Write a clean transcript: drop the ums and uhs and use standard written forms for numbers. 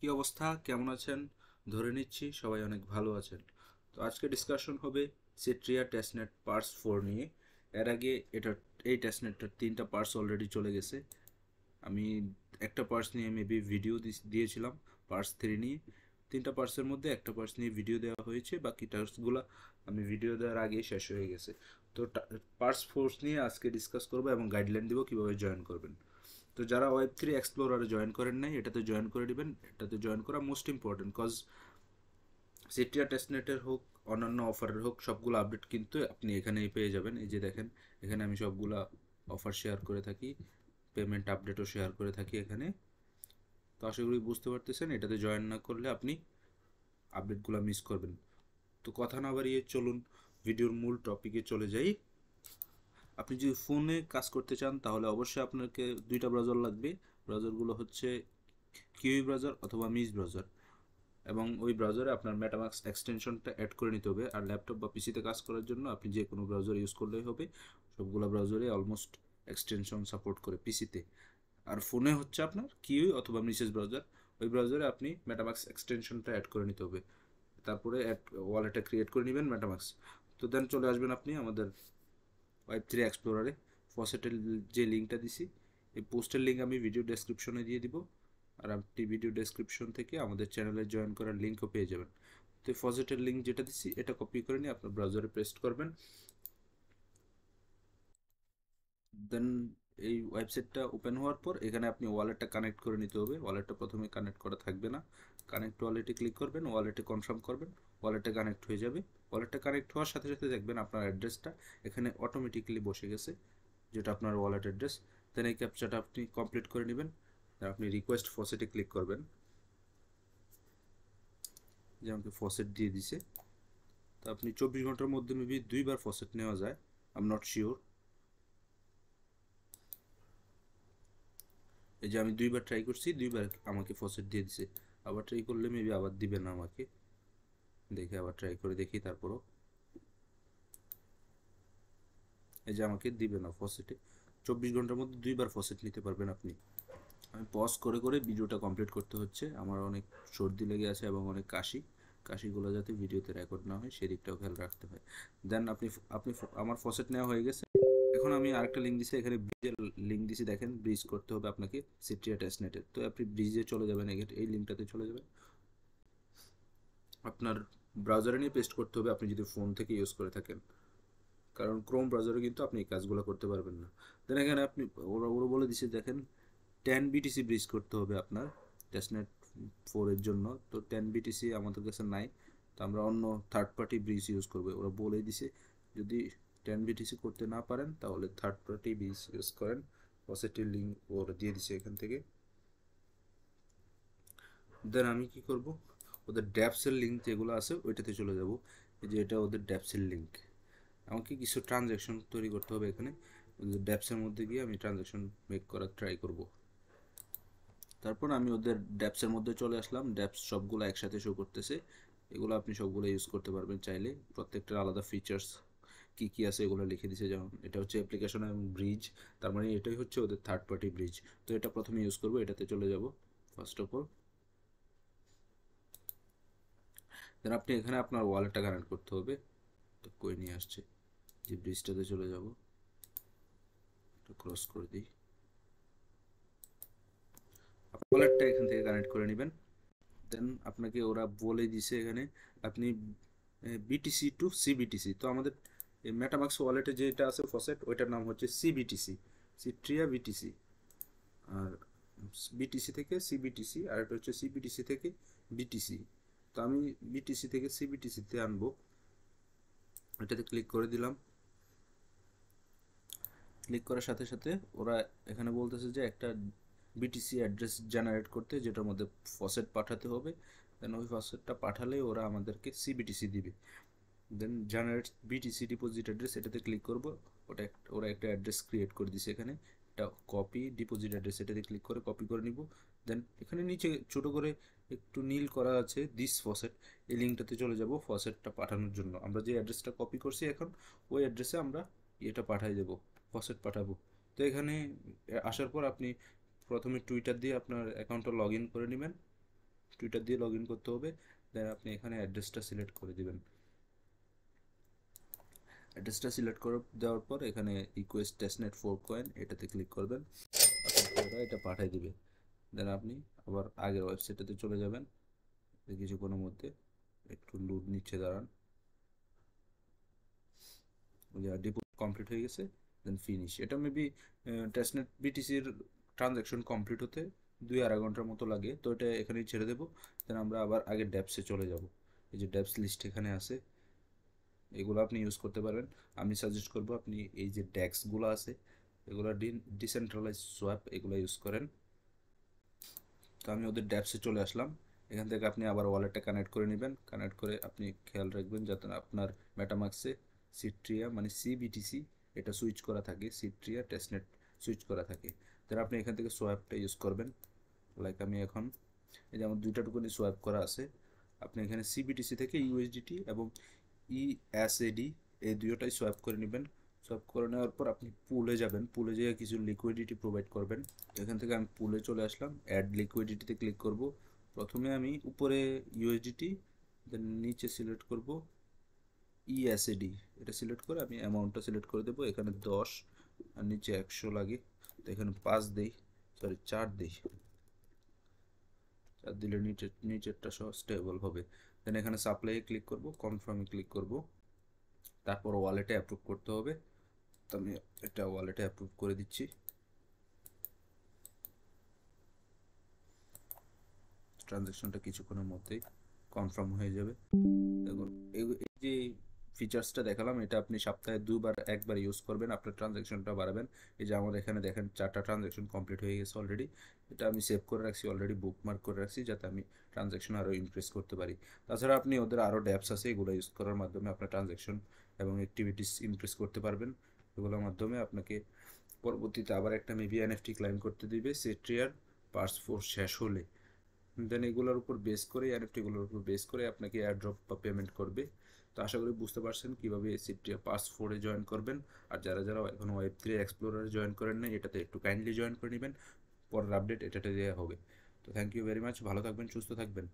কি অবস্থা, কেমন আছেন? ধরে নিচ্ছি সবাই অনেক ভালো আছেন। তো আজকে ডিসকাশন হবে সিট্রিয়া টেস্টনেট পার্স 4 নিয়ে। এর আগে এই টেস্টনেটটার 3টা পার্স অলরেডি চলে গেছে। আমি একটা পার্স নিয়ে মেবি ভিডিও দিয়েছিলাম, পার্স 3 নিয়ে। 3টা পার্সের মধ্যে একটা পার্স নিয়ে ভিডিও দেওয়া হয়েছে, বাকি টাস্কগুলো আমি ভিডিও দেওয়ার আগেই শেষ হয়ে গেছে। তো পার্স 4 নিয়ে আজকে ডিসকাস করবো এবং গাইডলাইন দিব কীভাবে জয়েন করবেন। তো যারা ওয়েব 3 এক্সপ্লোরারে জয়েন করেন নাই, এটাতে জয়েন করে দিবেন। এটাতে জয়েন করা মোস্ট ইম্পর্টেন্ট, কজ সিটিয়া টেস্টনেটের হোক, অন্যান্য অফারের হোক, সবগুলো আপডেট কিন্তু আপনি এখানেই পেয়ে যাবেন। এই যে দেখেন, এখানে আমি সবগুলা অফার শেয়ার করে থাকি, পেমেন্ট আপডেটও শেয়ার করে থাকি এখানে। তো আশা করি বুঝতে পারতেছেন, এটাতে জয়েন না করলে আপনি আপডেটগুলো মিস করবেন। তো কথা না বাড়িয়ে চলুন ভিডিওর মূল টপিকে চলে যাই। আপনি যদি ফোনে কাজ করতে চান তাহলে অবশ্যই আপনাকে দুইটা ব্রাউজার লাগবে। ব্রাউজারগুলো হচ্ছে কিউই ব্রাউজার অথবা মিজ ব্রাউজার, এবং ওই ব্রাউজারে আপনার মেটামাক্স এক্সটেনশনটা অ্যাড করে নিতে হবে। আর ল্যাপটপ বা পিসিতে কাজ করার জন্য আপনি যে কোনো ব্রাউজার ইউজ করলেই হবে। সবগুলো ব্রাউজারে অলমোস্ট এক্সটেনশন সাপোর্ট করে পিসিতে। আর ফোনে হচ্ছে আপনার কিউই অথবা মিসেস ব্রাউজার, ওই ব্রাউজারে আপনি মেটামাক্স এক্সটেনশনটা অ্যাড করে নিতে হবে। তারপরে ওয়ালেটটা ক্রিয়েট করে নেবেন মেটামাক্স। তো দেন চলে আসবেন আপনি আমাদের ওয়েব 3 এক্সপ্লোরারে। ফসেটের যে লিঙ্কটা দিছি, এই পোস্টের লিঙ্ক আমি ভিডিও ডেসক্রিপশনে দিয়ে দিব। আর আপনি ভিডিও ডেসক্রিপশন থেকে আমাদের চ্যানেলে জয়েন করার লিঙ্কও পেয়ে যাবেন। তো ফসেটের লিঙ্ক যেটা দিচ্ছি এটা কপি করে নিয়ে আপনার ব্রাউজারে পেস্ট করবেন। দেন এই ওয়েবসাইটটা ওপেন হওয়ার পর এখানে আপনি ওয়ালেটটা কানেক্ট করে নিতে হবে। ওয়ালেটটা প্রথমে কানেক্ট করা থাকবে না, কানেক্ট ওয়ালেটে ক্লিক করবেন, ওয়ালেটে কনফার্ম করবেন, ওয়ালেটটা কানেক্ট হয়ে যাবে। ওয়ালেটটা কানেক্ট হওয়ার সাথে সাথে দেখবেন আপনার অ্যাড্রেসটা এখানে অটোমেটিক্যালি বসে গেছে, যেটা আপনার ওয়ালেট অ্যাড্রেস। দেন এই ক্যাপচাটা আপনি কমপ্লিট করে নেবেন। আপনি রিকোয়েস্ট ফসেটে ক্লিক করবেন, যে আমাকে ফসেট দিয়ে দিছে। তো আপনি 24 ঘন্টার মধ্যে মেবি 2বার ফসেট নেওয়া যায়, আই এম নট শিওর। এই যে আমি 2বার ট্রাই করছি, 2বার আমাকে ফসেট দিয়ে দিছে। আবার ট্রাই করলে মেবি আবার দিবে না আমাকে। দেখে আবার ট্রাই করে দেখি তারপরও। এই যে আমাকে দিবে না ফসেটে। 24 ঘন্টার মধ্যে 2বার ফসেট নিতে পারবেন আপনি। আমি পজ করে করে ভিডিওটা কমপ্লিট করতে হচ্ছে, আমার অনেক সর্দি লেগে আছে এবং অনেক কাশিগুলো যাতে ভিডিওতে রেকর্ড না হয় সেদিকটাও খেয়াল রাখতে হয়। দেন আপনি আপনি আমার ফসেট নেওয়া হয়ে গেছে। এখন আমি আরেকটা লিঙ্ক দিছি, এখানে ব্রিজের লিঙ্ক দিছি, দেখেন ব্রিজ করতে হবে আপনাকে সিট্রিয়া টেস্টনেটে। তো আপনি ব্রিজে চলে যাবেন, এই লিঙ্কটাতে চলে যাবেন। আপনার ব্রাউজারে নিয়ে পেস্ট করতে হবে আপনি যদি ফোন থেকে ইউজ করে থাকেন, কারণ ক্রোম ব্রাউজারে কিন্তু আপনি এই কাজগুলো করতে পারবেন না। দেন এখানে আপনি ওরা ওরা বলে দিচ্ছে, দেখেন 10 BTC ব্রিজ করতে হবে আপনার টেস্টনেট 4 এর জন্য। তো 10 BTC আমাদের কাছে নাই, তো আমরা অন্য থার্ড পার্টি ব্রিজ ইউজ করবো। ওরা বলে দিছে যদি 10 BTC করতে না পারেন তাহলে থার্ড পার্টি ব্রিজ ইউজ করেন। পজিটিভ লিঙ্ক ওরা দিয়ে দিছে এখান থেকে। দেন আমি কি করব, ওদের ড্যাপসের লিঙ্ক যেগুলো আছে ওইটাতে চলে যাব। এই যে এটা ওদের ড্যাপসের লিঙ্ক। আমাকে কিছু ট্রানজ্যাকশন তৈরি করতে হবে এখানে। ড্যাপসের মধ্যে গিয়ে আমি ট্রানজ্যাকশন মেক করার ট্রাই করব। তারপর আমি ওদের ড্যাপসের মধ্যে চলে আসলাম। ড্যাপস সবগুলো একসাথে শো করতেছে। এগুলো আপনি সবগুলো ইউজ করতে পারবেন চাইলে। প্রত্যেকটার আলাদা ফিচার্স কি কি আছে এগুলো লিখে দিছে। যেমন এটা হচ্ছে অ্যাপ্লিকেশন এবং ব্রিজ, তার মানে এটাই হচ্ছে ওদের থার্ড পার্টি ব্রিজ। তো এটা প্রথমে ইউজ করবো, এটাতে চলে যাব ফার্স্ট অফ অল। দেন আপনি এখানে আপনার ওয়ালেটটা কানেক্ট করতে হবে। তো কই নিয়ে আসছে, যে ব্রিজটাতে চলে যাব, ক্রস করে দিই। ওয়ালেটটা এখান থেকে কানেক্ট করে নেবেন। দেন আপনাকে ওরা বলে দিছে এখানে আপনি বিটিসি টু সিবিটিসি। তো আমাদের এই মেটামাক্স ওয়ালেটে যেটা আছে ফসেট, ওইটার নাম হচ্ছে সিবিটিসি, সিট্রিয়া বিটিসি। আর বিটিসি থেকে সিবিটিসি, আর এটা হচ্ছে সিবিটিসি থেকে বিটিসি। তো আমি বিটিসি থেকে সিবিটিসিতে আনবো। এটাতে ক্লিক করে দিলাম। ক্লিক করার সাথে সাথে ওরা এখানে বলতেছে যে একটা বিটিসি অ্যাড্রেস জেনারেট করতে, যেটার মধ্যে ফসেট পাঠাতে হবে। দেন ওই ফসেটটা পাঠালে ওরা আমাদেরকে সিবিটিসি দিবে। দেন জেনারেট বিটিসি ডিপোজিট অ্যাড্রেস, এটাতে ক্লিক করব। ওরা একটা অ্যাড্রেস ক্রিয়েট করে দিছে এখানে, এটা কপি ডিপোজিট অ্যাড্রেস, এটাতে ক্লিক করে কপি করে নিব। দেন এখানে নিচে ছোট করে একটু নীল করা আছে দিস ফসেট, এই লিঙ্কটাতে চলে যাব ফসেটটা পাঠানোর জন্য। আমরা যে অ্যাড্রেসটা কপি করছি এখন, ওই অ্যাড্রেসে আমরা এটা পাঠাই দেবো, ফসেট পাঠাবো। তো এখানে আসার পর আপনি প্রথমে টুইটার দিয়ে আপনার অ্যাকাউন্টটা লগ ইন করে নেবেন। টুইটার দিয়ে লগ ইন করতে হবে। দেন আপনি এখানে অ্যাড্রেসটা সিলেক্ট করে দিবেন। অ্যাড্রেসটা সিলেক্ট করে দেওয়ার পর এখানে রিকোয়েস্ট টেস্টনেট 4 কয়েন এটাতে ক্লিক করবেন, আপনাকে ওরা এটা পাঠিয়ে দিবে। দেন আপনি আবার আগের ওয়েবসাইটটাতে চলে যাবেন। কিছুক্ষণের মধ্যে একটু লোড নিচ্ছে, দাঁড়ান। ডিপোজিট কমপ্লিট হয়ে গেছে, দেন ফিনিশ। এটা মেবি টেস্টনেট বিটিসির ট্রানজ্যাকশন কমপ্লিট হতে 2-2.5 ঘন্টার মতো লাগে, তো এটা এখানেই ছেড়ে দেবো। দেন আমরা আবার আগে ড্যাপসে চলে যাব। এই যে ড্যাপস লিস্ট এখানে আছে, এগুলো আপনি ইউজ করতে পারবেন। আমি সাজেস্ট করব আপনি এই যে ডেক্সগুলো আছে এগুলো ডিসেন্ট্রালাইজ সোয়াপ এগুলো ইউজ করেন। তো আমি ওদের ড্যাপসে চলে আসলাম। এখান থেকে আপনি আবার ওয়ালেটটা কানেক্ট করে নেবেন। কানেক্ট করে আপনি খেয়াল রাখবেন যাতে আপনার মেটামাক্সে সিট্রিয়া মানে সিবিটিসি এটা সুইচ করা থাকে, সিট্রিয়া টেস্টনেট সুইচ করা থাকে। তাহলে আপনি এখান থেকে সোয়াপটা ইউজ করবেন। লাইক আমি এখন এই যে আমার দুইটা টুকুনি সোয়াপ করা আছে, আপনি এখানে সিবিটিসি থেকে ইউএসডিটি এবং ইএসএডি এই দুটোটাই সোয়াপ করে নেবেন। সোয়াপ করে নেওয়ার পর আপনি পুলে যাবেন, পুলে যেয়ে কিছু লিকুইডিটি প্রোভাইড করবেন। এখান থেকে আমি পুলে চলে আসলাম, অ্যাড লিকুইডিটিতে ক্লিক করব। প্রথমে আমি উপরে ইউএসডিটি, দেন নিচে সিলেক্ট করব ইএসএডি, এটা সিলেক্ট করে আমি অ্যামাউন্টটা সিলেক্ট করে দেবো। এখানে 10 আর নিচে 100 লাগে, তো এখানে 5 দেই, সরি 4 দেই। 4 দিলে নিচেরটা সহ স্টেবল হবে। দেন এখানে সাপ্লাইয়ে ক্লিক করব, কনফার্মে ক্লিক করব, তারপর ওয়ালেটে অ্যাপ্রুভ করতে হবে। তো আমি এটা ওয়ালেটে অ্যাপ্রুভ করে দিচ্ছি। ট্রানজ্যাকশনটা কিছুক্ষণের মধ্যেই কনফার্ম হয়ে যাবে। দেখুন এই যে ফিচার্সটা দেখালাম এটা আপনি সপ্তাহে 2বার 1বার ইউজ করবেন, আপনার ট্রানজ্যাকশনটা বাড়াবেন। এই যে আমার এখানে দেখেন 4টা ট্রানজ্যাকশন কমপ্লিট হয়ে গেছে অলরেডি। এটা আমি সেভ করে রাখছি, অলরেডি বুকমার্ক করে রাখছি যাতে আমি ট্রানজ্যাকশন আরও ইনক্রিজ করতে পারি। তাছাড়া আপনি ওদের আরও ড্যাপস আছে, এগুলো ইউজ করার মাধ্যমে আপনার ট্রানজ্যাকশন এবং অ্যাক্টিভিটিস ইনক্রিজ করতে পারবেন। এগুলোর মাধ্যমে আপনাকে পরবর্তীতে আবার একটা মেবি এনএফটি ক্লাইম করতে দিবে সেট্রিয়ার পার্স 4 শেষ হলে। দেন এগুলোর উপর বেস করে এনএফটিগুলোর উপর বেস করে আপনাকে এয়ারড্রপ বা পেমেন্ট করবে। তো আশা করি বুঝতে পারছেন কীভাবে সিট্রিয়া পার্স 4-এ জয়েন করবেন। আর যারা যারা এখন ওয়েব3 এক্সপ্লোরারে জয়েন করেন না এটাতে একটু কাইন্ডলি জয়েন করে নেবেন, পরের আপডেট এটাতে দেওয়া হবে। তো থ্যাংক ইউ ভেরি মাচ, ভালো থাকবেন, সুস্থ থাকবেন।